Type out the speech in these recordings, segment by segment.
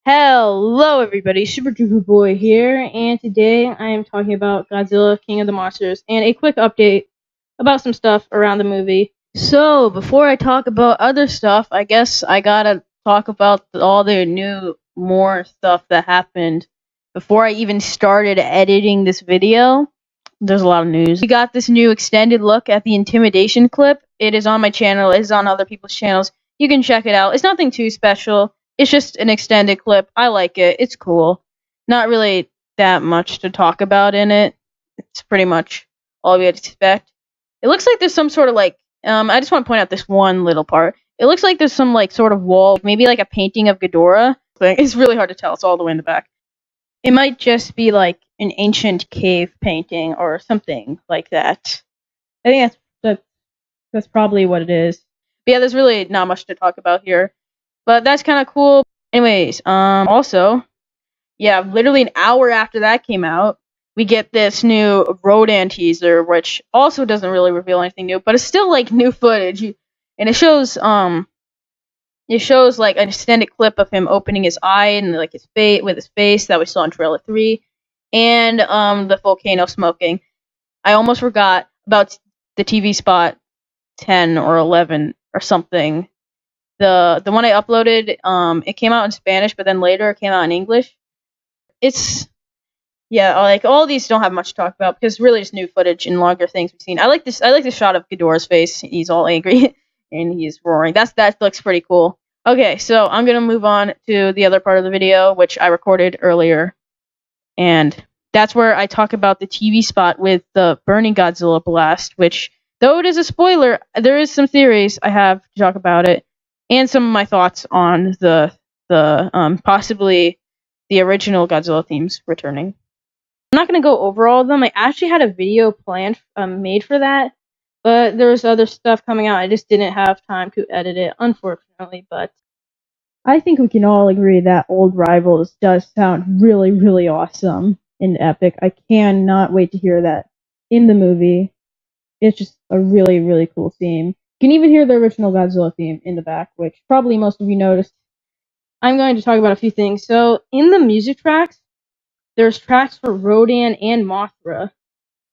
Hello everybody, Super Duper Boy here, and today I am talking about Godzilla, King of the Monsters, and a quick update about some stuff around the movie. So, before I talk about other stuff, I guess I gotta talk about all the more stuff that happened before I even started editing this video. There's a lot of news. We got this new extended look at the Intimidation clip. It is on my channel, it is on other people's channels. You can check it out. It's nothing too special. It's just an extended clip. I like it. It's cool. Not really that much to talk about in it. It's pretty much all we would expect. It looks like there's some sort of I just want to point out this one little part. It looks like there's some sort of wall, maybe like a painting of Ghidorah. It's really hard to tell. It's all the way in the back. It might just be like an ancient cave painting or something like that. I think that's probably what it is. But yeah, there's really not much to talk about here. But that's kind of cool. Anyways, also, yeah, literally an hour after that came out, we get this new Rodan teaser, which also doesn't really reveal anything new, but it's still new footage, and it shows like an extended clip of him opening his eye and his face with his face that we saw in trailer 3, and the volcano smoking. I almost forgot about the TV spot 10 or 11 or something. The one I uploaded, it came out in Spanish, but then later it came out in English. All these don't have much to talk about because really just new footage and longer things we've seen. I like this shot of Ghidorah's face. He's all angry and he's roaring. That looks pretty cool. Okay, so I'm gonna move on to the other part of the video, which I recorded earlier, and that's where I talk about the TV spot with the burning Godzilla blast. Which, though it is a spoiler, there is some theories I have to talk about it. And some of my thoughts on the possibly the original Godzilla themes returning. I'm not going to go over all of them. I actually had a video planned made for that, but there was other stuff coming out. I just didn't have time to edit it, unfortunately. But I think we can all agree that Old Rivals does sound really, really awesome and epic. I cannot wait to hear that in the movie. It's just a really, really cool theme. You can even hear the original Godzilla theme in the back, which probably most of you noticed. I'm going to talk about a few things. So, in the music tracks, there's tracks for Rodan and Mothra.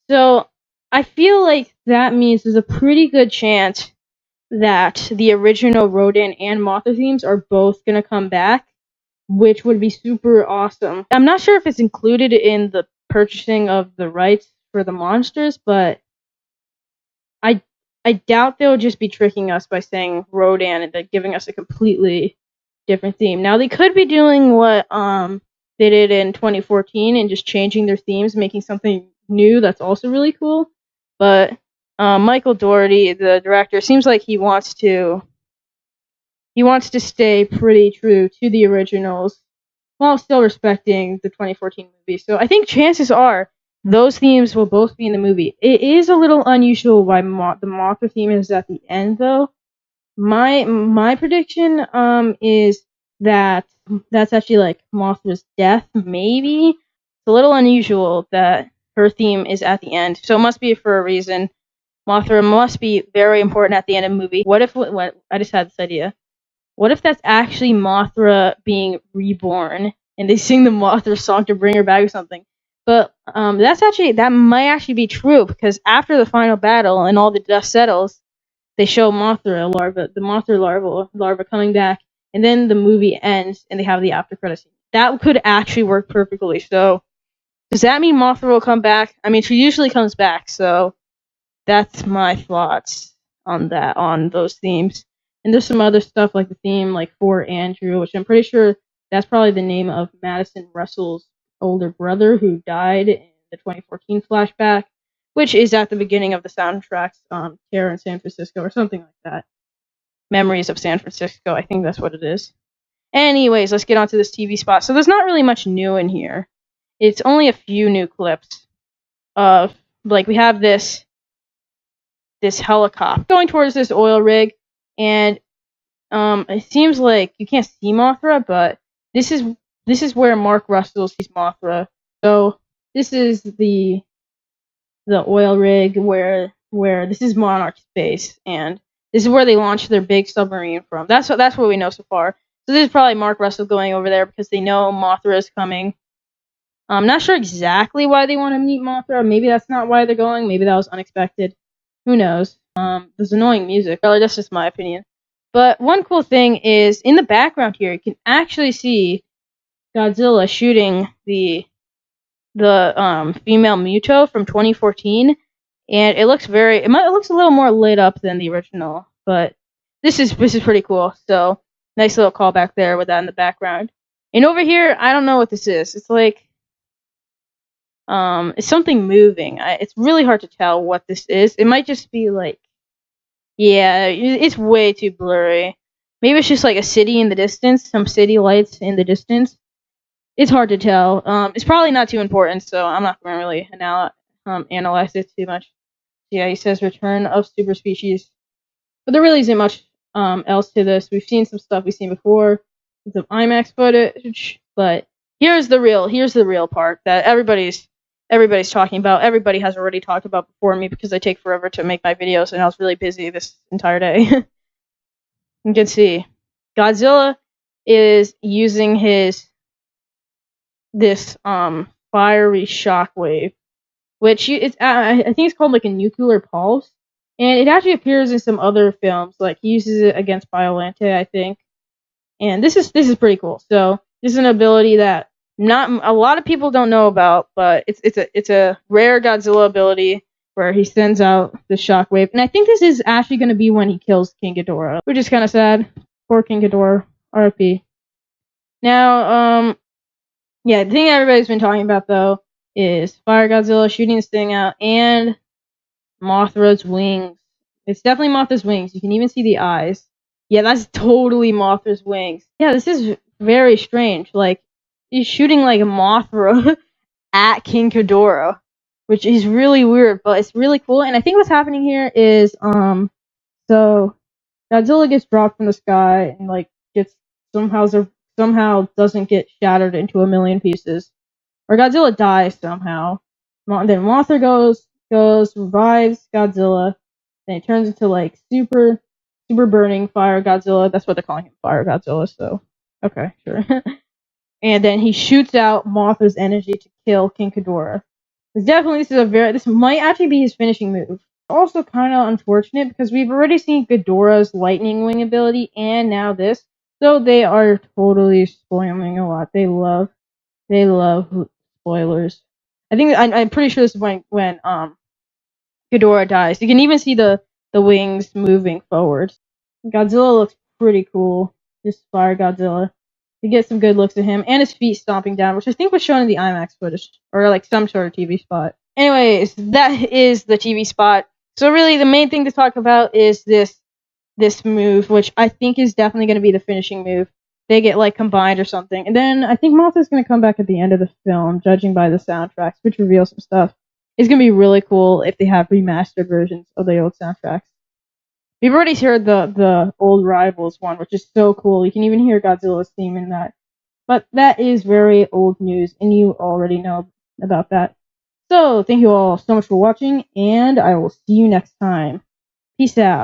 So, I feel like that means there's a pretty good chance that the original Rodan and Mothra themes are both going to come back, which would be super awesome. I'm not sure if it's included in the purchasing of the rights for the monsters, but I doubt they'll just be tricking us by saying Rodan and giving us a completely different theme. Now, they could be doing what they did in 2014 and just changing their themes, making something new that's also really cool. But Michael Dougherty, the director, seems like he wants to stay pretty true to the originals while still respecting the 2014 movie. So I think chances are those themes will both be in the movie. It is a little unusual why the Mothra theme is at the end, though. My prediction is that that's actually Mothra's death, maybe. It's a little unusual that her theme is at the end, so it must be for a reason. Mothra must be very important at the end of the movie. I just had this idea. What if that's actually Mothra being reborn, and they sing the Mothra song to bring her back or something? But that might actually be true, because after the final battle and all the dust settles, they show the Mothra larva coming back, and then the movie ends and they have the after credits scene. That could actually work perfectly. So, does that mean Mothra will come back? I mean, she usually comes back, so that's my thoughts on those themes. And there's some other stuff like the theme for Andrew, which I'm pretty sure that's probably the name of Madison Russell's older brother who died in the 2014 flashback, which is at the beginning of the soundtracks, Terror in San Francisco or something like that. Memories of San Francisco, I think that's what it is. Anyways, let's get on to this TV spot. So there's not really much new in here. It's only a few new clips of, we have this helicopter going towards this oil rig, and it seems like you can't see Mothra, but this is where Mark Russell sees Mothra. So this is the oil rig where this is Monarch's base, and this is where they launched their big submarine from. That's what we know so far. So this is probably Mark Russell going over there because they know Mothra is coming. I'm not sure exactly why they want to meet Mothra. Maybe that's not why they're going. Maybe that was unexpected. Who knows? There's annoying music. Well, that's just my opinion. But one cool thing is, in the background here, you can actually see Godzilla shooting the female Muto from 2014, and it looks it looks a little more lit up than the original, but this is pretty cool. So nice little callback there with that in the background. And over here, I don't know what this is. It's like it's something moving. It's really hard to tell what this is. It might just be like, yeah, it's way too blurry. Maybe it's just like a city in the distance, some city lights in the distance. It's hard to tell. It's probably not too important, so I'm not going to really analyze it too much. Yeah, he says return of super species. But there really isn't much else to this. We've seen some stuff we've seen before, some IMAX footage, but here's the real part that everybody's talking about. Everybody has already talked about before me because I take forever to make my videos, and I was really busy this entire day. You can see Godzilla is using this fiery shockwave, which I think it's called like a nuclear pulse, and it actually appears in some other films. Like he uses it against Biolante, I think, and this is pretty cool. So this is an ability that not a lot of people don't know about, but it's a rare Godzilla ability where he sends out the shockwave, and I think this is actually going to be when he kills King Ghidorah, which is kind of sad. Poor King Ghidorah, R.I.P. Now, yeah, the thing everybody's been talking about though is Fire Godzilla shooting this thing out and Mothra's wings. It's definitely Mothra's wings. You can even see the eyes. Yeah, that's totally Mothra's wings. Yeah, this is very strange. Like, he's shooting like a Mothra at King Ghidorah, which is really weird, but it's really cool. And I think what's happening here is, so Godzilla gets dropped from the sky and like gets somehow doesn't get shattered into a million pieces, or Godzilla dies somehow. Then Mothra goes, revives Godzilla, then it turns into like super burning Fire Godzilla. That's what they're calling him, Fire Godzilla. So okay, sure. And then he shoots out Mothra's energy to kill King Ghidorah. This might actually be his finishing move. Also kind of unfortunate because we've already seen Ghidorah's lightning wing ability and now this. So they are totally spoiling a lot. They love spoilers. I'm pretty sure this is when Ghidorah dies. You can even see the wings moving forward. Godzilla looks pretty cool. Just Fire Godzilla. You get some good looks at him and his feet stomping down, which I think was shown in the IMAX footage or like some sort of TV spot. Anyways, that is the TV spot. So really, the main thing to talk about is this move, which I think is definitely going to be the finishing move. They get like combined or something, and then I think Mothra's going to come back at the end of the film, judging by the soundtracks, which reveal some stuff. It's going to be really cool if they have remastered versions of the old soundtracks. We've already heard the old Rivals one, which is so cool. You can even hear Godzilla's theme in that. But that is very old news, and you already know about that. So, thank you all so much for watching, and I will see you next time. Peace out.